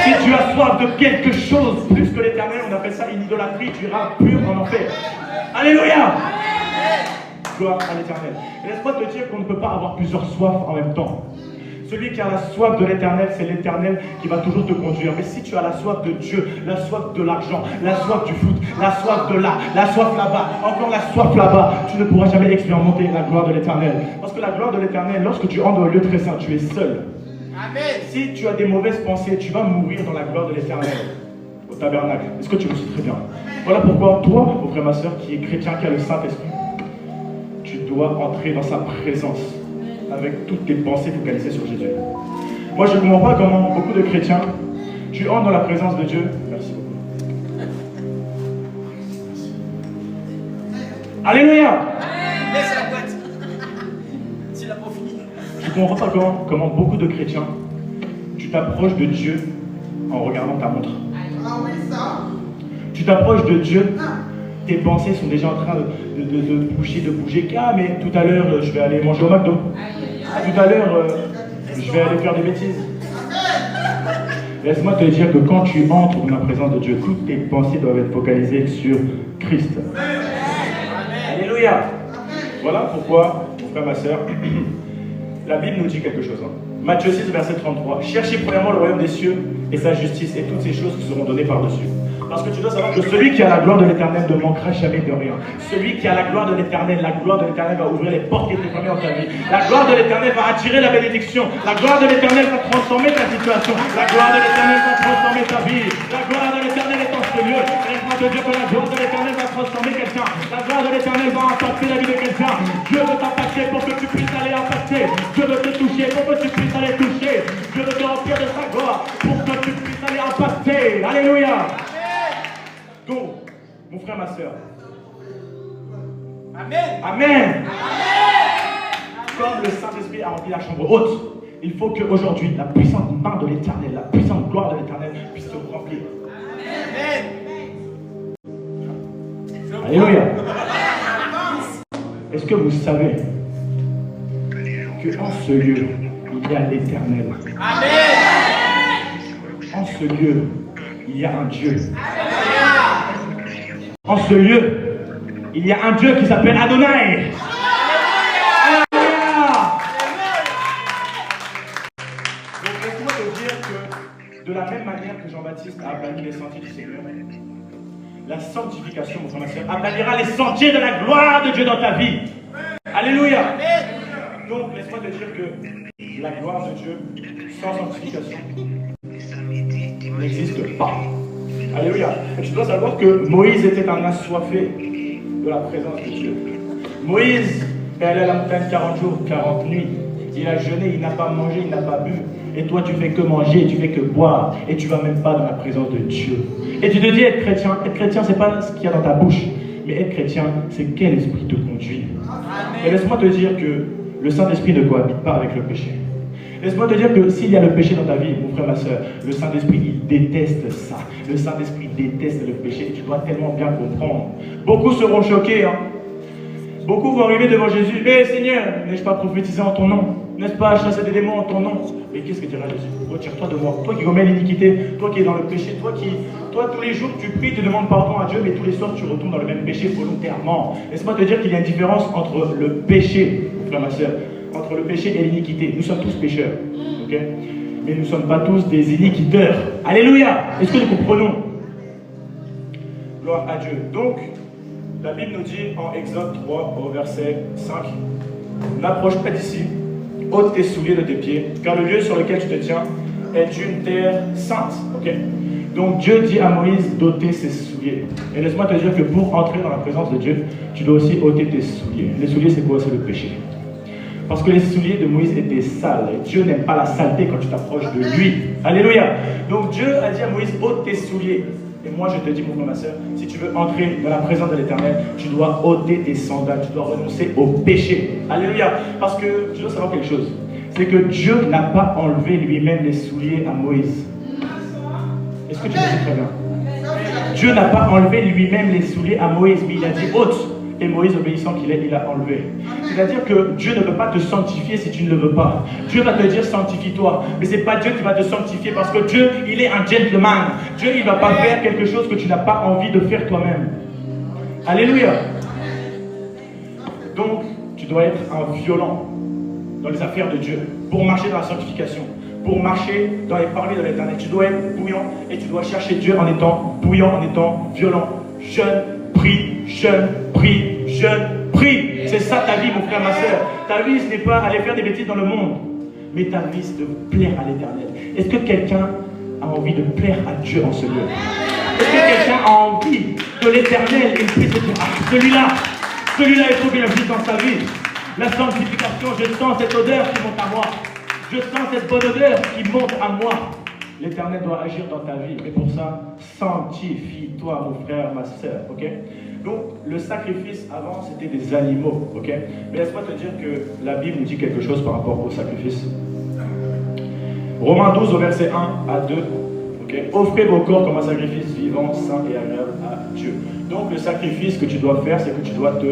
Si tu as soif de quelque chose, plus que l'Éternel, on appelle ça une idolâtrie, tu iras pur en enfer. Alléluia. Gloire à l'Éternel. Et laisse-moi te dire qu'on ne peut pas avoir plusieurs soifs en même temps. Celui qui a la soif de l'Éternel, c'est l'Éternel qui va toujours te conduire. Mais si tu as la soif de Dieu, la soif de l'argent, la soif du foot, la soif de là, la soif là-bas, encore la soif là-bas, tu ne pourras jamais expérimenter la gloire de l'Éternel. Parce que la gloire de l'Éternel, lorsque tu entres dans le lieu très saint, tu es seul. Amen. Si tu as des mauvaises pensées, tu vas mourir dans la gloire de l'Éternel au tabernacle. Est-ce que tu le sais très bien? Voilà pourquoi toi, mon frère, ma soeur, qui est chrétien, qui a le Saint-Esprit, tu dois entrer dans sa présence avec toutes tes pensées focalisées sur Jésus. Moi, je ne comprends pas comment beaucoup de chrétiens, tu entres dans la présence de Dieu. Merci beaucoup. Alléluia. Laisse la boîte. Tu l'as pas fini. Je ne comprends pas comment beaucoup de chrétiens, tu t'approches de Dieu en regardant ta montre. Ah oui, ça. Tu t'approches de Dieu, tes pensées sont déjà en train de bouger. Ah, mais tout à l'heure, je vais aller manger au McDo. Tout à l'heure, je vais aller faire des bêtises. Laisse-moi te dire que quand tu entres dans la présence de Dieu, toutes tes pensées doivent être focalisées sur Christ. Alléluia. Voilà pourquoi, mon frère, ma soeur, la Bible nous dit quelque chose. Matthieu 6, verset 33. Cherchez premièrement le royaume des cieux et sa justice, et toutes ces choses qui seront données par-dessus. Parce que tu dois savoir que celui qui a la gloire de l'Éternel ne manquera jamais de rien. Celui qui a la gloire de l'Éternel va ouvrir les portes qui étaient fermées en ta vie. La gloire de l'Éternel va attirer la bénédiction. La gloire de l'Éternel va transformer ta situation. La gloire de l'Éternel va transformer ta vie. La gloire de l'Éternel est en ce lieu. Laisse-moi te dire que la gloire de l'Éternel va transformer quelqu'un. La gloire de l'Éternel va impacter la vie de quelqu'un. Dieu veut t'impacter pour que tu puisses aller impacter. Dieu veut te toucher pour que tu puisses aller toucher. Dieu veut te remplir de sa gloire pour que tu puisses aller impacter. Alléluia. Donc, mon frère, ma soeur. Amen. Amen. Comme le Saint-Esprit a rempli la chambre haute, il faut qu'aujourd'hui, la puissante main de l'Éternel, la puissante gloire de l'Éternel puisse te remplir. Amen. Alléluia. Est-ce que vous savez qu'en ce lieu, il y a l'Éternel? Amen. En ce lieu, il y a un Dieu. En ce lieu, il y a un Dieu qui s'appelle Adonai. Alléluia. Donc laisse-moi te dire que de la même manière que Jean-Baptiste a aplani les sentiers du Seigneur, la sanctification, mon frère, ma soeur, aplanira les sentiers de la gloire de Dieu dans ta vie. Alléluia. Donc laisse-moi te dire que la gloire de Dieu sans sanctification n'existe pas. Alléluia. Et tu dois savoir que Moïse était un assoiffé de la présence de Dieu. Moïse est allé à la montagne 40 jours, 40 nuits. Il a jeûné, il n'a pas mangé, il n'a pas bu. Et toi, tu fais que manger, tu fais que boire. Et tu ne vas même pas dans la présence de Dieu. Et tu te dis être chrétien. Être chrétien, ce n'est pas ce qu'il y a dans ta bouche. Mais être chrétien, c'est quel esprit te conduit. Et laisse-moi te dire que le Saint-Esprit ne cohabite pas avec le péché. Laisse-moi te dire que s'il y a le péché dans ta vie, mon frère, ma soeur, le Saint-Esprit, il déteste ça. Le Saint-Esprit déteste le péché. Tu dois tellement bien comprendre. Beaucoup seront choqués. Beaucoup vont arriver devant Jésus. Mais Seigneur, n'ai-je pas prophétisé en ton nom? N'est-ce pas chasser des démons en ton nom? Mais qu'est-ce que dira Jésus? Retire-toi de moi. Toi qui commets l'iniquité, toi qui es dans le péché, toi Toi, tous les jours, tu pries, tu demandes pardon à Dieu, mais tous les soirs, tu retournes dans le même péché volontairement. Laisse-moi te dire qu'il y a une différence entre le péché, frère, ma soeur, entre le péché et l'iniquité. Nous sommes tous pécheurs, ok? Mais nous ne sommes pas tous des iniquiteurs. Alléluia! Est-ce que nous comprenons? Gloire à Dieu. Donc, la Bible nous dit en Exode 3, au verset 5, n'approche pas d'ici, ôte tes souliers de tes pieds, car le lieu sur lequel tu te tiens est une terre sainte. Ok? Donc Dieu dit à Moïse d'ôter ses souliers. Et laisse-moi te dire que pour entrer dans la présence de Dieu, tu dois aussi ôter tes souliers. Les souliers, c'est quoi? C'est le péché. Parce que les souliers de Moïse étaient sales. Et Dieu n'aime pas la saleté quand tu t'approches de lui. Alléluia. Donc Dieu a dit à Moïse, ôte tes souliers. Et moi je te dis, mon frère, ma soeur, si tu veux entrer dans la présence de l'Éternel, tu dois ôter tes sandales, tu dois renoncer au péché. Alléluia. Parce que je dois savoir quelque chose. C'est que Dieu n'a pas enlevé lui-même les souliers à Moïse. Est-ce que tu le sais très bien? Dieu n'a pas enlevé lui-même les souliers à Moïse, mais il a dit ôte. Et Moïse, obéissant qu'il est, il a enlevé. C'est-à-dire que Dieu ne peut pas te sanctifier si tu ne le veux pas. Dieu va te dire sanctifie-toi. Mais ce n'est pas Dieu qui va te sanctifier parce que Dieu, il est un gentleman. Dieu, il ne va pas faire quelque chose que tu n'as pas envie de faire toi-même. Alléluia. Donc, tu dois être un violent dans les affaires de Dieu pour marcher dans la sanctification. Pour marcher dans les paroles de l'Éternel. Tu dois être bouillant et tu dois chercher Dieu en étant bouillant, en étant violent. Jeûne, prie, jeûne, prie, jeûne, prie. C'est ça ta vie, mon frère, ma soeur. Ta vie, ce n'est pas aller faire des bêtises dans le monde, mais ta vie, c'est de plaire à l'Éternel. Est-ce que quelqu'un a envie de plaire à Dieu en ce lieu? Est-ce que quelqu'un a envie de l'Éternel et puisse se dire, ah, celui-là, il faut qu'il agisse dans sa vie. La sanctification, je sens cette odeur qui monte à moi. Je sens cette bonne odeur qui monte à moi. L'Éternel doit agir dans ta vie. Mais pour ça, sanctifie-toi, mon frère, ma soeur. Ok? Donc, le sacrifice avant, c'était des animaux. Ok? Mais laisse-moi te dire que la Bible nous dit quelque chose par rapport au sacrifice. Romains 12, au verset 1 à 2. Okay? Offrez vos corps comme un sacrifice vivant, saint et agréable à Dieu. Donc, le sacrifice que tu dois faire, c'est que tu dois te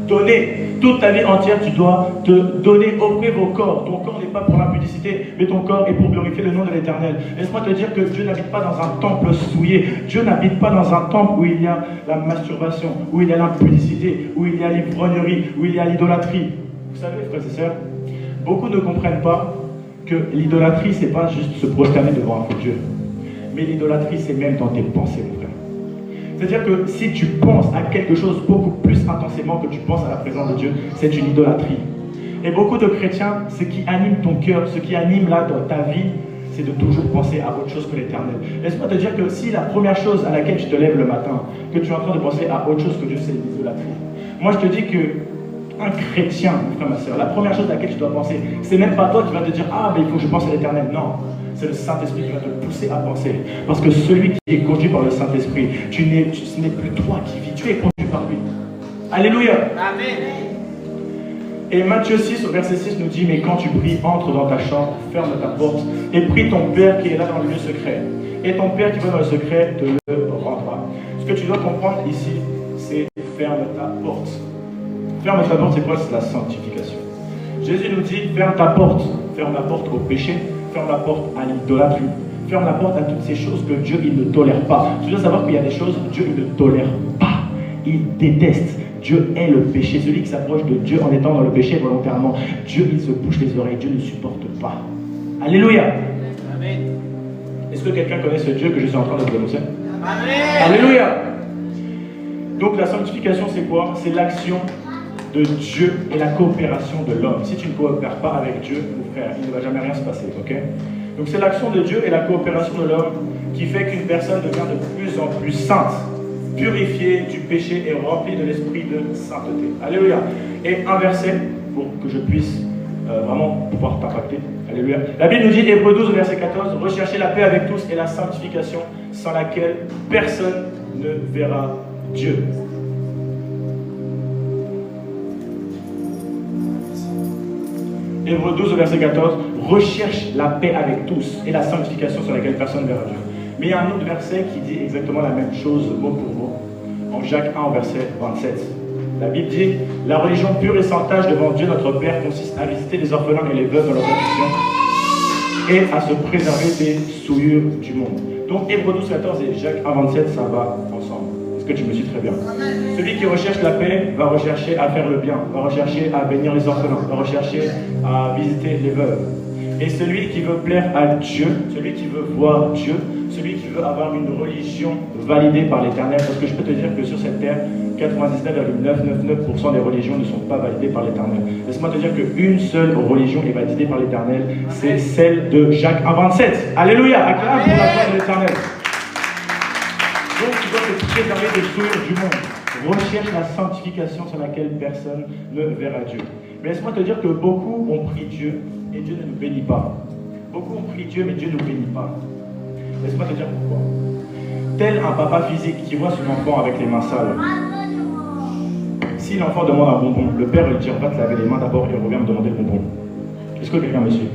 donner. Toute ta vie entière, tu dois te donner. Offrez vos corps. Ton corps n'est pas pour l'impudicité, mais ton corps est pour glorifier le nom de l'Éternel. Laisse-moi te dire que Dieu n'habite pas dans un temple souillé. Dieu n'habite pas dans un temple où il y a la masturbation, où il y a l'impudicité, où il y a l'ivrognerie, où il y a l'idolâtrie. Vous savez, frères et sœurs, beaucoup ne comprennent pas que l'idolâtrie, c'est pas juste se prosterner devant un faux Dieu. Mais l'idolâtrie, c'est même dans tes pensées, mon frère. C'est-à-dire que si tu penses à quelque chose beaucoup plus intensément que tu penses à la présence de Dieu, c'est une idolâtrie. Et beaucoup de chrétiens, ce qui anime ton cœur, ce qui anime là dans ta vie, c'est de toujours penser à autre chose que l'Éternel. Laisse-moi te dire que si la première chose à laquelle tu te lèves le matin, que tu es en train de penser à autre chose que Dieu, c'est l'idolâtrie. Moi, je te dis que un chrétien, mon frère, ma soeur, la première chose à laquelle tu dois penser, c'est même pas toi qui vas te dire « Ah, mais il faut que je pense à l'Éternel ». Non. C'est le Saint-Esprit qui va te pousser à penser. Parce que celui qui est conduit par le Saint-Esprit, ce n'est plus toi qui vis, tu es conduit par lui. Alléluia. Amen. Et Matthieu 6, au verset 6 nous dit, mais quand tu pries, entre dans ta chambre, ferme ta porte, et prie ton Père qui est là dans le lieu secret. Et ton Père qui va dans le secret te le rendra. Ce que tu dois comprendre ici, c'est ferme ta porte. Ferme ta porte, c'est quoi? C'est la sanctification. Jésus nous dit, ferme ta porte. Ferme la porte au péché. Ferme la porte à l'idolâtrie. Ferme la porte à toutes ces choses que Dieu il ne tolère pas. Tu dois savoir qu'il y a des choses que Dieu il ne tolère pas. Il déteste. Dieu est le péché. Celui qui s'approche de Dieu en étant dans le péché volontairement, Dieu il se bouche les oreilles. Dieu ne supporte pas. Alléluia. Amen. Est-ce que quelqu'un connaît ce Dieu que je suis en train de vous annoncer? Amen. Alléluia. Donc la sanctification c'est quoi? C'est l'action de Dieu et la coopération de l'homme. Si tu ne coopères pas avec Dieu, mon frère, il ne va jamais rien se passer, ok? Donc c'est l'action de Dieu et la coopération de l'homme qui fait qu'une personne devient de plus en plus sainte, purifiée du péché et remplie de l'esprit de sainteté. Alléluia. Et un verset pour que je puisse vraiment pouvoir t'impacter. Alléluia. La Bible nous dit, Hébreux 12, verset 14, recherchez la paix avec tous et la sanctification sans laquelle personne ne verra Dieu. Hébreux 12, verset 14, recherche la paix avec tous et la sanctification sur laquelle personne ne verra Dieu. Mais il y a un autre verset qui dit exactement la même chose, mot pour mot, en Jacques 1, verset 27. La Bible dit, la religion pure et sans tache devant Dieu notre Père consiste à visiter les orphelins et les veuves dans leur affliction et à se préserver des souillures du monde. Donc Hébreux 12, 14 et Jacques 1, 27, ça va ensemble. Est-ce que tu me suis très bien? Celui qui recherche la paix va rechercher à faire le bien, va rechercher à bénir les orphelins, va rechercher à visiter les veuves. Et celui qui veut plaire à Dieu, celui qui veut voir Dieu, celui qui veut avoir une religion validée par l'Éternel, parce que je peux te dire que sur cette terre, 99,999% des religions ne sont pas validées par l'Éternel. Laisse-moi te dire qu'une seule religion est validée par l'Éternel, c'est celle de Jacques 1,27. Alléluia, acclame pour la gloire de l'Éternel. Donc tu dois te préserver des souillures du monde. Recherche la sanctification sur laquelle personne ne verra Dieu. Mais laisse-moi te dire que beaucoup ont pris Dieu et Dieu ne nous bénit pas. Beaucoup ont pris Dieu mais Dieu ne nous bénit pas. Laisse-moi te dire pourquoi. Tel un papa physique qui voit son enfant avec les mains sales. Si l'enfant demande un bonbon, le père lui dit on va te laver les mains d'abord et revient me demander le bonbon. Est-ce que quelqu'un me suit?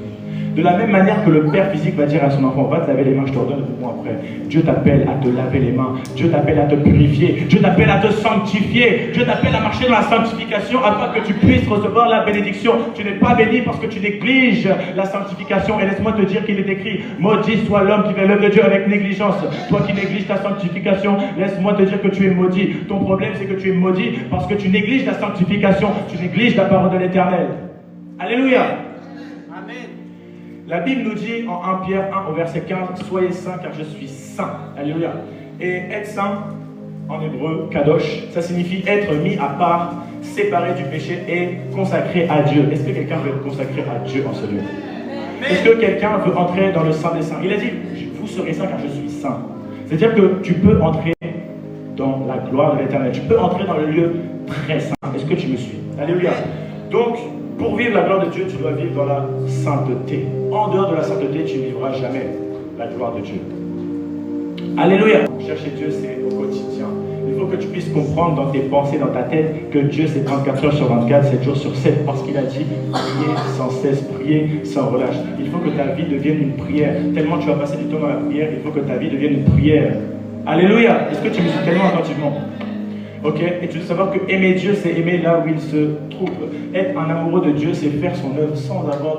De la même manière que le père physique va dire à son enfant va te laver les mains, je te redonne le bonbon après. Dieu t'appelle à te laver les mains. Dieu t'appelle à te purifier. Dieu t'appelle à te sanctifier. Dieu t'appelle à marcher dans la sanctification afin que tu puisses recevoir la bénédiction. Tu n'es pas béni parce que tu négliges la sanctification. Et laisse-moi te dire qu'il est écrit maudit soit l'homme qui fait l'œuvre de Dieu avec négligence. Toi qui négliges ta sanctification, laisse-moi te dire que tu es maudit. Ton problème c'est que tu es maudit parce que tu négliges la sanctification. Tu négliges la parole de l'Éternel. Alléluia. La Bible nous dit en 1 Pierre 1 au verset 15, soyez saints car je suis saint. Alléluia. Et être saint, en hébreu, kadosh, ça signifie être mis à part, séparé du péché et consacré à Dieu. Est-ce que quelqu'un veut être consacré à Dieu en ce lieu? Est-ce que quelqu'un veut entrer dans le saint des saints? Il a dit, vous serez saints car je suis saint. C'est-à-dire que tu peux entrer dans la gloire de l'Éternel. Tu peux entrer dans le lieu très saint. Est-ce que tu me suis? Alléluia. Donc, pour vivre la gloire de Dieu, tu dois vivre dans la sainteté. En dehors de la sainteté, tu ne vivras jamais la gloire de Dieu. Alléluia. Chercher Dieu, c'est au quotidien. Il faut que tu puisses comprendre dans tes pensées, dans ta tête, que Dieu, c'est 24 heures sur 24, 7 jours sur 7, parce qu'il a dit, prier sans cesse, prier sans relâche. Il faut que ta vie devienne une prière. Tellement tu vas passer du temps dans la prière, il faut que ta vie devienne une prière. Alléluia. Est-ce que tu me suis tellement attentivement? Ok, et tu dois savoir que aimer Dieu, c'est aimer là où il se trouve. Être un amoureux de Dieu, c'est faire son œuvre sans avoir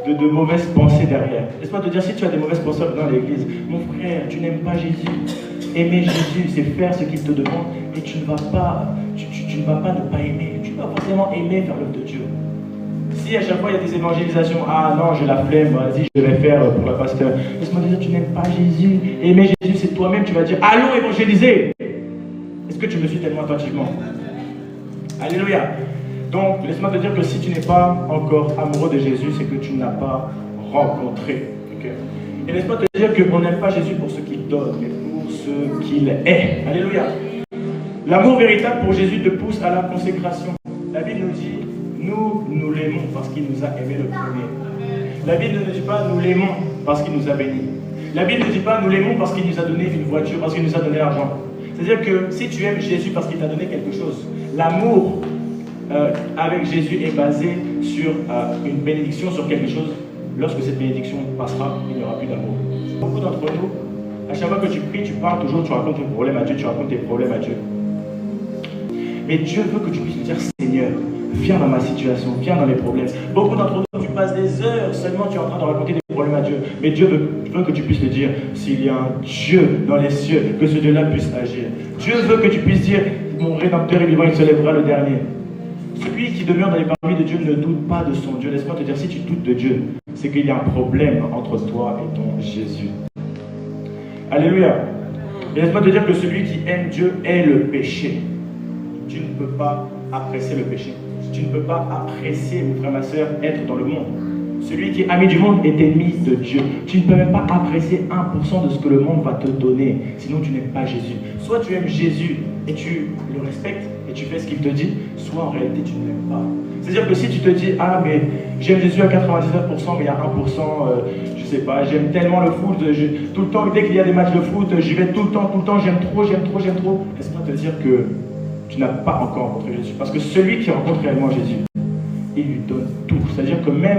de mauvaises pensées derrière. Laisse-moi te dire, si tu as des mauvaises pensées dans l'église, mon frère, tu n'aimes pas Jésus. Aimer Jésus, c'est faire ce qu'il te demande et tu ne vas pas, tu ne vas pas ne pas aimer. Tu vas forcément aimer faire l'œuvre de Dieu. Si à chaque fois il y a des évangélisations, ah non, j'ai la flemme, vas-y, je vais faire pour le pasteur. Laisse-moi te dire, tu n'aimes pas Jésus. Aimer Jésus, c'est toi-même, tu vas dire, allons évangéliser. Est-ce que tu me suis tellement attentivement? Alléluia. Donc, laisse-moi te dire que si tu n'es pas encore amoureux de Jésus, c'est que tu ne l'as pas rencontré. Okay? Et laisse-moi te dire qu'on n'aime pas Jésus pour ce qu'il donne, mais pour ce qu'il est. Alléluia. L'amour véritable pour Jésus te pousse à la consécration. La Bible nous dit, nous l'aimons parce qu'il nous a aimés le premier. La Bible ne dit pas, nous l'aimons parce qu'il nous a bénis. La Bible ne dit pas, nous l'aimons parce qu'il nous a donné une voiture, parce qu'il nous a donné l'argent. C'est-à-dire que si tu aimes Jésus parce qu'il t'a donné quelque chose, l'amour avec Jésus est basé sur une bénédiction, sur quelque chose. Lorsque cette bénédiction passera, il n'y aura plus d'amour. Beaucoup d'entre nous, à chaque fois que tu pries, tu parles toujours, tu racontes tes problèmes à Dieu, tu racontes tes problèmes à Dieu. Mais Dieu veut que tu puisses lui dire, Seigneur, viens dans ma situation, viens dans mes problèmes. Beaucoup d'entre nous, tu passes des heures seulement, tu es en train de raconter des problèmes à Dieu. Mais Dieu veut que tu puisses le dire, s'il y a un Dieu dans les cieux, que ce Dieu-là puisse agir. Dieu veut que tu puisses dire, mon Rédempteur est vivant, il se lèvera le dernier. Celui qui demeure dans les parvis de Dieu ne doute pas de son Dieu. Laisse-moi te dire, si tu doutes de Dieu, c'est qu'il y a un problème entre toi et ton Jésus. Alléluia. Et laisse-moi te dire que celui qui aime Dieu est le péché. Tu ne peux pas apprécier le péché. Tu ne peux pas apprécier, mon frère, ma soeur, être dans le monde. Celui qui est ami du monde est ennemi de Dieu. Tu ne peux même pas apprécier 1% de ce que le monde va te donner. Sinon, tu n'aimes pas Jésus. Soit tu aimes Jésus et tu le respectes et tu fais ce qu'il te dit, soit en réalité, tu ne l'aimes pas. C'est-à-dire que si tu te dis, ah, mais j'aime Jésus à 99%, mais il y a 1%, je ne sais pas, j'aime tellement le foot, tout le temps, dès qu'il y a des matchs de foot, j'y vais tout le temps, j'aime trop. Laisse-moi te dire que tu n'as pas encore rencontré Jésus. Parce que celui qui rencontre réellement Jésus, il lui donne tout. C'est-à-dire que même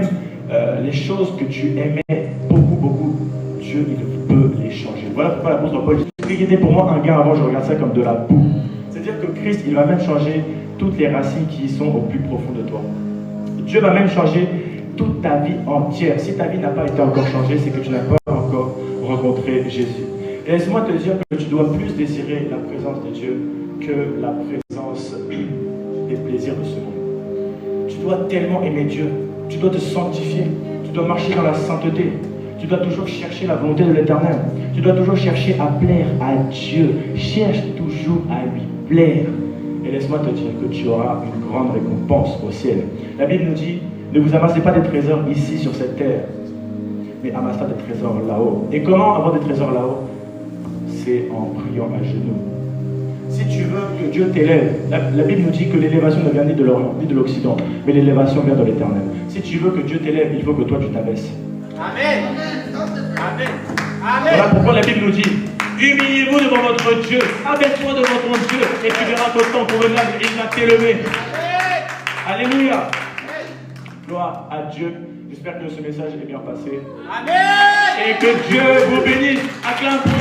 les choses que tu aimais beaucoup, Dieu, il peut les changer. Voilà pourquoi l'apôtre Paul dit, ce qui était pour moi un gain avant, je regarde ça comme de la boue. C'est-à-dire que Christ, il va même changer toutes les racines qui sont au plus profond de toi. Dieu va même changer toute ta vie entière. Si ta vie n'a pas été encore changée, c'est que tu n'as pas encore rencontré Jésus. Et laisse-moi te dire que tu dois plus désirer la présence de Dieu que la présence des plaisirs de ce monde. Tu dois tellement aimer Dieu. Tu dois te sanctifier. Tu dois marcher dans la sainteté. Tu dois toujours chercher la volonté de l'Éternel. Tu dois toujours chercher à plaire à Dieu. Cherche toujours à lui plaire. Et laisse-moi te dire que tu auras une grande récompense au ciel. La Bible nous dit, ne vous amassez pas des trésors ici sur cette terre, mais amassez des trésors là-haut. Et comment avoir des trésors là-haut? C'est en priant à genoux. Si tu veux que Dieu t'élève, la Bible nous dit que l'élévation ne vient ni de l'Orient, ni de l'Occident, mais l'élévation vient de l'Éternel. Si tu veux que Dieu t'élève, il faut que toi tu t'abaisses. Amen. Amen. Voilà Amen. pourquoi la Bible nous dit, humiliez-vous devant votre Dieu, abaisse-toi devant ton Dieu, et tu verras qu'au temps convenable, il va t'élever. Alléluia. Gloire à Dieu. J'espère que ce message est bien passé. Amen. Et que Dieu vous bénisse. Acclame pour